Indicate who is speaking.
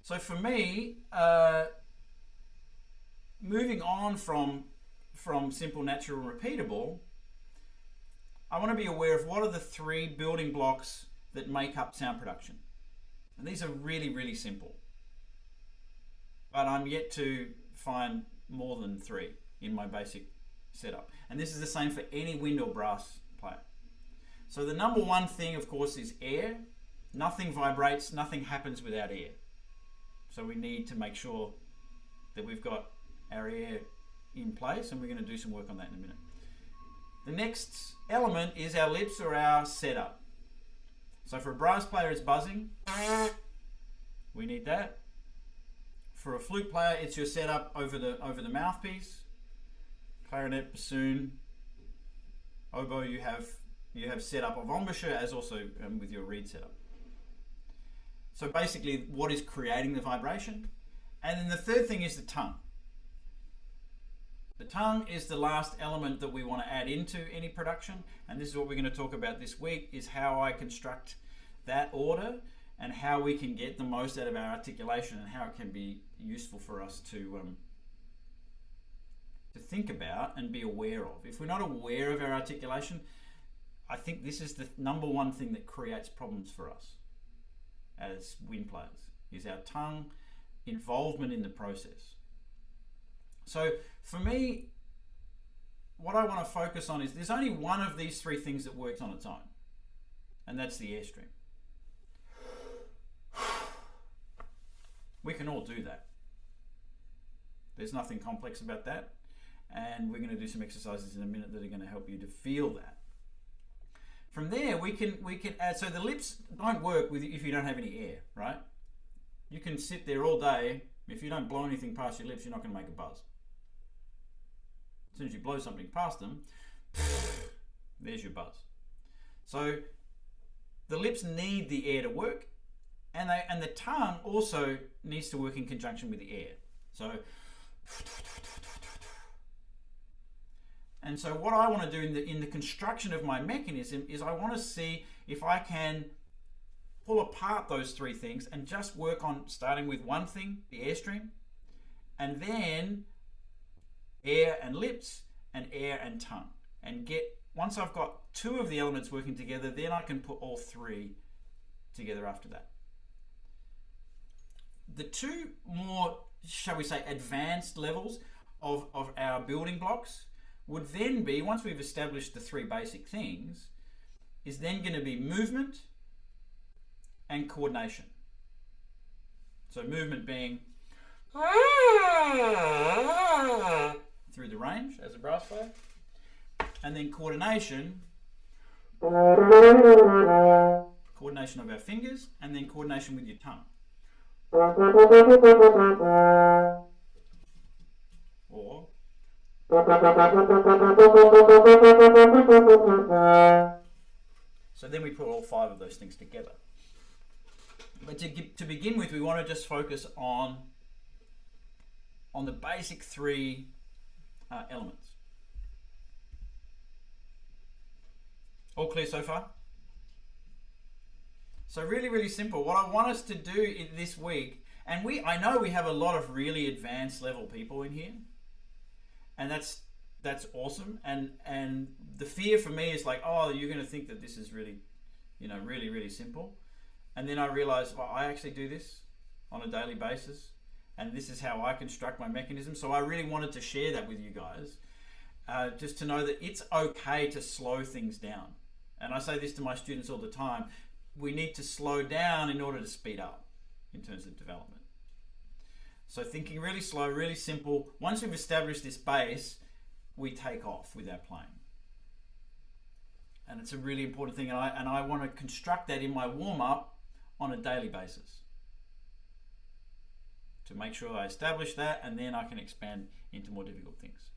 Speaker 1: So for me, moving on from simple, natural, and repeatable, I want to be aware of what are the 3 building blocks that make up sound production. And these are really, really simple. But I'm yet to find more than 3 in my basic setup. And this is the same for any wind or brass player. So the number one thing, of course, is air. Nothing vibrates, nothing happens without air. So we need to make sure that we've got our air in place, and we're going to do some work on that in a minute. The next element is our lips or our setup. So for a brass player, it's buzzing. We need that. For a flute player, it's your setup over the mouthpiece. Clarinet, bassoon, oboe, you have setup of embouchure as also with your reed setup. So basically, what is creating the vibration? And then the third thing is the tongue. The tongue is the last element that we want to add into any production, and this is what we're going to talk about this week, is how I construct that order and how we can get the most out of our articulation and how it can be useful for us to think about and be aware of. If we're not aware of our articulation, I think this is the number one thing that creates problems for us as wind players, is our tongue involvement in the process. So for me, what I want to focus on is there's only one of these 3 things that works on its own, and that's the Airstream. We can all do that. There's nothing complex about that, and we're going to do some exercises in a minute that are going to help you to feel that. From there, we can add, so the lips don't work if you don't have any air, right? You can sit there all day. If you don't blow anything past your lips, you're not going to make a buzz. As soon as you blow something past them, there's your buzz. So the lips need the air to work, and the tongue also needs to work in conjunction with the air. So, and so what I want to do in the construction of my mechanism is I want to see if I can pull apart those 3 things and just work on starting with one thing, the Airstream, and then air and lips and air and tongue. And once I've got 2 of the elements working together, then I can put all 3 together after that. The 2 more, shall we say, advanced levels of our building blocks would then be, once we've established the 3 basic things, is then going to be movement and coordination. So movement being through the range as a brass player, and then coordination of our fingers, and then coordination with your tongue. Or so then we put all 5 of those things together. But to begin with, we want to just focus on the basic 3 elements. All clear so far? So really, really simple. What I want us to do this week, and I know we have a lot of really advanced level people in here, and that's awesome. And the fear for me is like, oh, you're going to think that this is really, really, really simple. And then I realized, well, I actually do this on a daily basis, and this is how I construct my mechanism. So I really wanted to share that with you guys, just to know that it's okay to slow things down. And I say this to my students all the time. We need to slow down in order to speed up in terms of development. So thinking really slow, really simple. Once we've established this base, we take off with our playing. And it's a really important thing, and I want to construct that in my warm-up on a daily basis to make sure I establish that, and then I can expand into more difficult things.